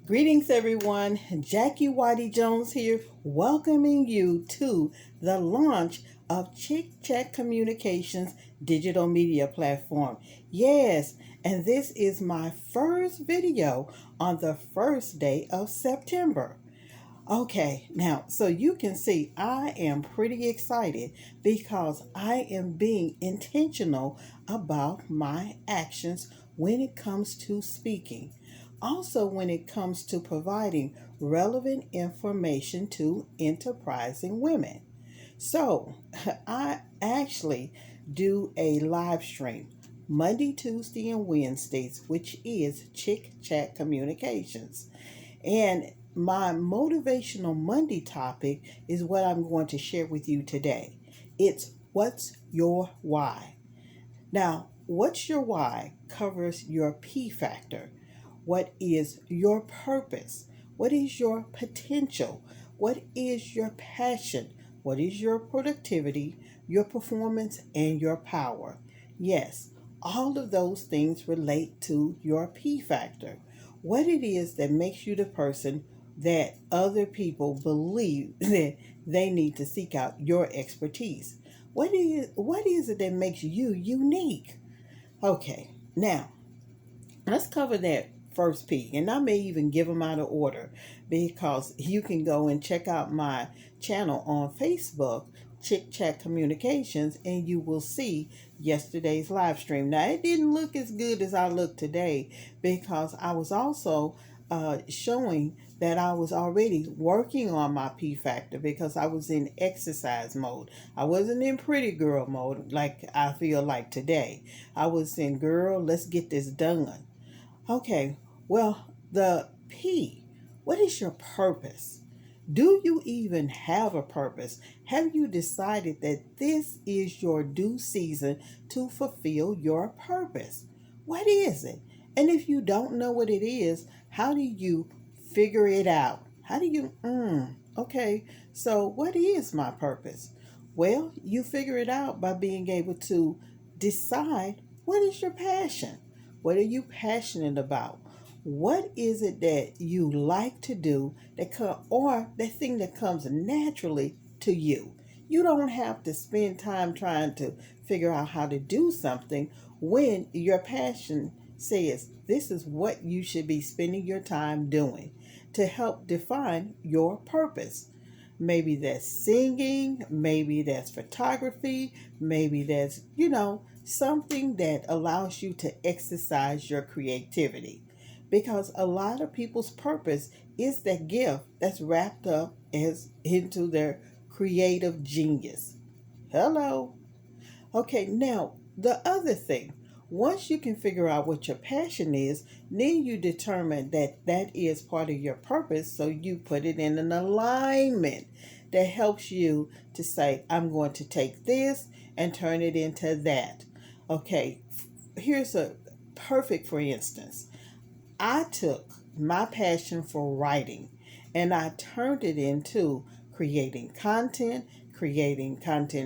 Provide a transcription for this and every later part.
Greetings, everyone. Jackie Whitey Jones here, welcoming you to the launch of Chick Chat Communications digital media platform. Yes, and this is my first video on the first day of September. Okay, now, so you can see I am pretty excited because I am being intentional about my actions when it comes to speaking. Also, when it comes to providing relevant information to enterprising women. So, I actually do a live stream Monday, Tuesday, and Wednesdays, which is Chick Chat Communications. And my Motivational Monday topic is what I'm going to share with you today. It's what's your why? Now, what's your why covers your P factor. What is your purpose? What is your potential? What is your passion? What is your productivity, your performance, and your power? Yes, all of those things relate to your P factor. What it is that makes you the person that other people believe that they need to seek out your expertise. What is it that makes you unique? Okay, now let's cover that first P, and I may even give them out of order because you can go and check out my channel on Facebook, Chick Chat Communications, and you will see yesterday's live stream. Now, it didn't look as good as I look today because I was also showing that I was already working on my P factor because I was in exercise mode. I wasn't in pretty girl mode like I feel like today. I was in girl, let's get this done. Okay, well, the P, what is your purpose? Do you even have a purpose? Have you decided that this is your due season to fulfill your purpose? What is it? And if you don't know what it is, how do you figure it out? How do you, okay, so what is my purpose? Well, you figure it out by being able to decide what is your passion? What are you passionate about? What is it that you like to do or that thing that comes naturally to you? You don't have to spend time trying to figure out how to do something when your passion says this is what you should be spending your time doing to help define your purpose. Maybe that's singing, maybe that's photography, maybe that's, something that allows you to exercise your creativity. Because a lot of people's purpose is that gift that's wrapped up as into their creative genius. Hello. Okay, now the other thing, once you can figure out what your passion is, then you determine that that is part of your purpose, so you put it in an alignment that helps you to say, I'm going to take this and turn it into that. Okay, here's a perfect for instance. I took my passion for writing and I turned it into creating content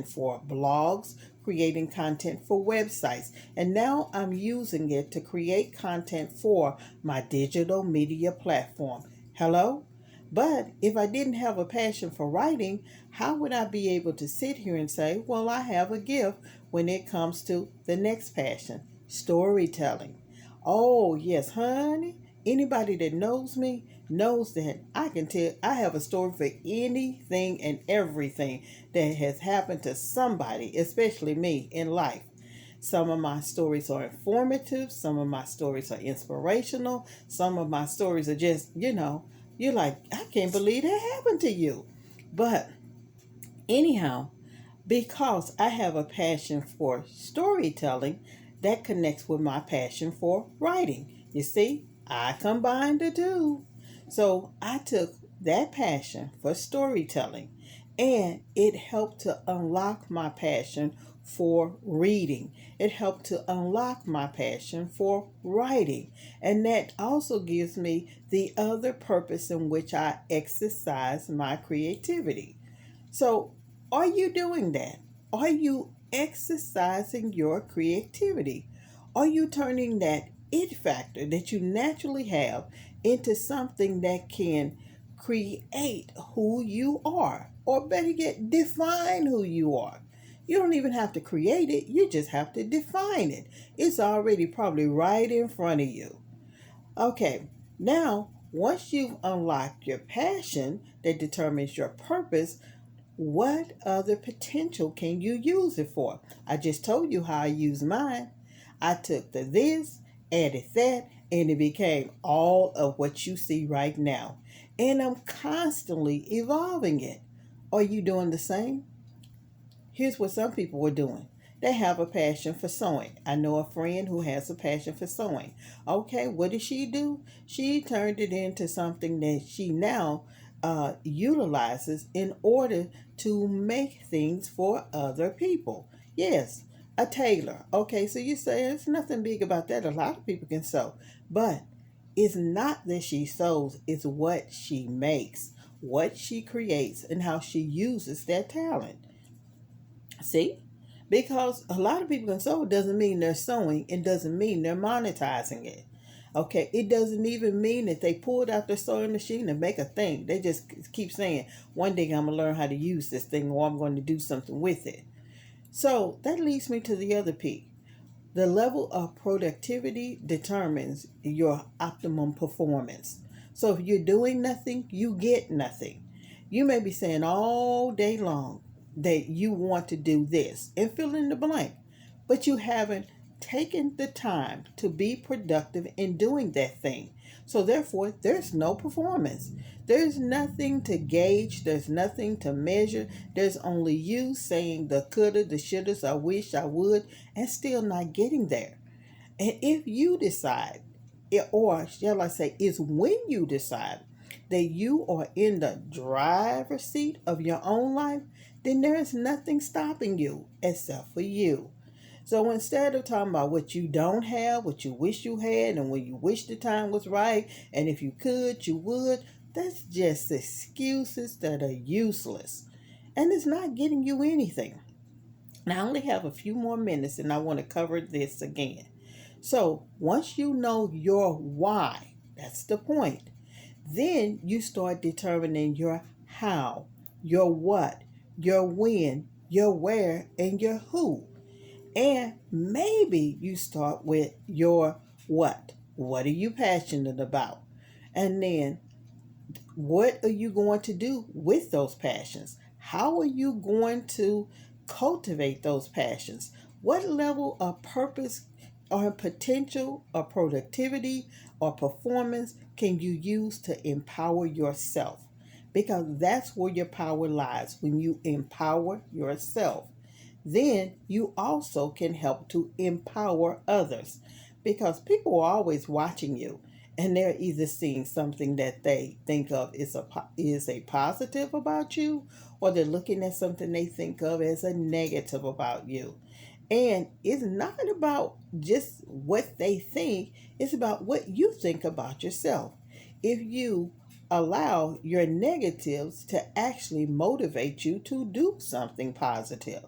for blogs, creating content for websites, and now I'm using it to create content for my digital media platform. Hello? But if I didn't have a passion for writing, how would I be able to sit here and say, well, I have a gift when it comes to the next passion, storytelling? Oh, yes, honey. Anybody that knows me knows that I can tell I have a story for anything and everything that has happened to somebody, especially me in life. Some of my stories are informative, some of my stories are inspirational, some of my stories are just, you're like, I can't believe that happened to you. But anyhow, because I have a passion for storytelling that connects with my passion for writing. You see, I combined the two. So I took that passion for storytelling and it helped to unlock my passion for reading. It helped to unlock my passion for writing. And that also gives me the other purpose in which I exercise my creativity. So, are you doing that? Are you exercising your creativity? Are you turning that it factor that you naturally have into something that can create who you are, or better yet, define who you are. You don't even have to create it, you just have to define it. It's already probably right in front of you. Okay, now once you've unlocked your passion that determines your purpose, what other potential can you use it for? I just told you how I use mine. I took the this, added that, and it became all of what you see right now. And I'm constantly evolving it. Are you doing the same? Here's what some people are doing. They have a passion for sewing. I know a friend who has a passion for sewing. Okay, what did she do? She turned it into something that she now utilizes in order to make things for other people. Yes, a tailor. Okay, so you say there's nothing big about that. A lot of people can sew. But it's not that she sews, it's what she makes, what she creates, and how she uses that talent. See? Because a lot of people can sew doesn't mean they're sewing. It doesn't mean they're monetizing it. Okay, it doesn't even mean that they pulled out their sewing machine and make a thing. They just keep saying, one day I'm going to learn how to use this thing or I'm going to do something with it. So that leads me to the other P. The level of productivity determines your optimum performance. So if you're doing nothing, you get nothing. You may be saying all day long that you want to do this and fill in the blank, but you haven't taken the time to be productive in doing that thing. So therefore, there's no performance. There's nothing to gauge. There's nothing to measure. There's only you saying the coulda, the shouldas, I wish, I would, and still not getting there. And if you decide, or shall I say, is when you decide that you are in the driver's seat of your own life, then there is nothing stopping you except for you. So instead of talking about what you don't have, what you wish you had, and when you wish the time was right, and if you could, you would, that's just excuses that are useless. And it's not getting you anything. Now, I only have a few more minutes and I want to cover this again. So once you know your why, that's the point, then you start determining your how, your what, your when, your where, and your who. And maybe you start with your what. What are you passionate about? And then what are you going to do with those passions? How are you going to cultivate those passions? What level of purpose or potential or productivity or performance can you use to empower yourself? Because that's where your power lies. When you empower yourself, then you also can help to empower others, because people are always watching you and they're either seeing something that they think of is a positive about you, or they're looking at something they think of as a negative about you. And it's not about just what they think, it's about what you think about yourself. If you allow your negatives to actually motivate you to do something positive.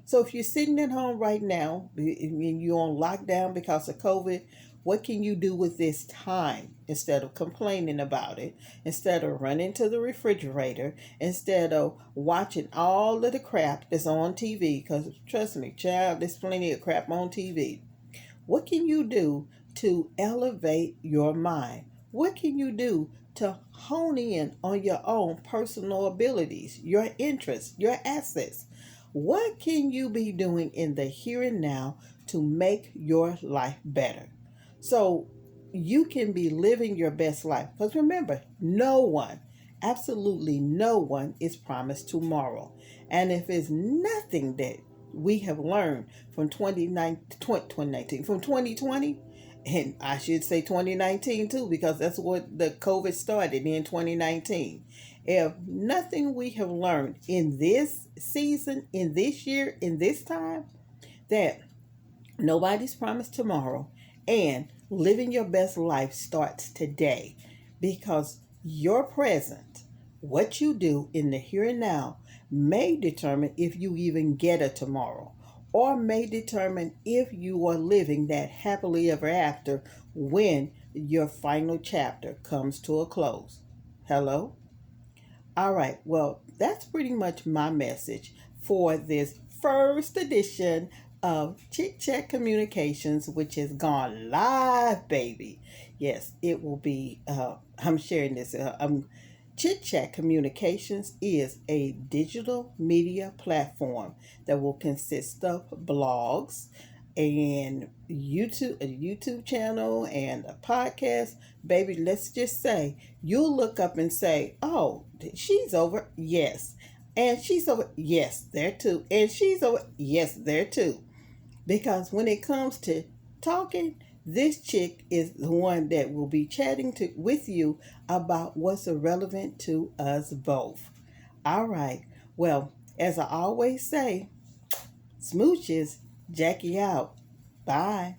So if you're sitting at home right now and you're on lockdown because of COVID, what can you do with this time instead of complaining about it, instead of running to the refrigerator, instead of watching all of the crap that's on TV? Because trust me, child, there's plenty of crap on TV. What can you do to elevate your mind? What can you do to hone in on your own personal abilities, your interests, your assets? What can you be doing in the here and now to make your life better? So you can be living your best life. Because remember, no one, absolutely no one is promised tomorrow. And if it's nothing that we have learned from 2019, from 2020, and I should say 2019 too, because that's what the COVID started in 2019. If nothing we have learned in this season, in this year, in this time, that nobody's promised tomorrow, and living your best life starts today, because your present, what you do in the here and now, may determine if you even get a tomorrow, or may determine if you are living that happily ever after when your final chapter comes to a close. Hello? All right, well, that's pretty much my message for this first edition of Chick Chat Communications, which has gone live, baby. Yes, it will be. I'm sharing this. Chit Chat Communications is a digital media platform that will consist of blogs and a YouTube channel and a podcast. Baby, let's just say you'll look up and say, "Oh, she's over." Yes. And she's over. Yes, there too. And she's over. Yes, there too. Because when it comes to talking, this chick is the one that will be chatting with you about what's relevant to us both. All right. Well, as I always say, smooches, Jackie out. Bye.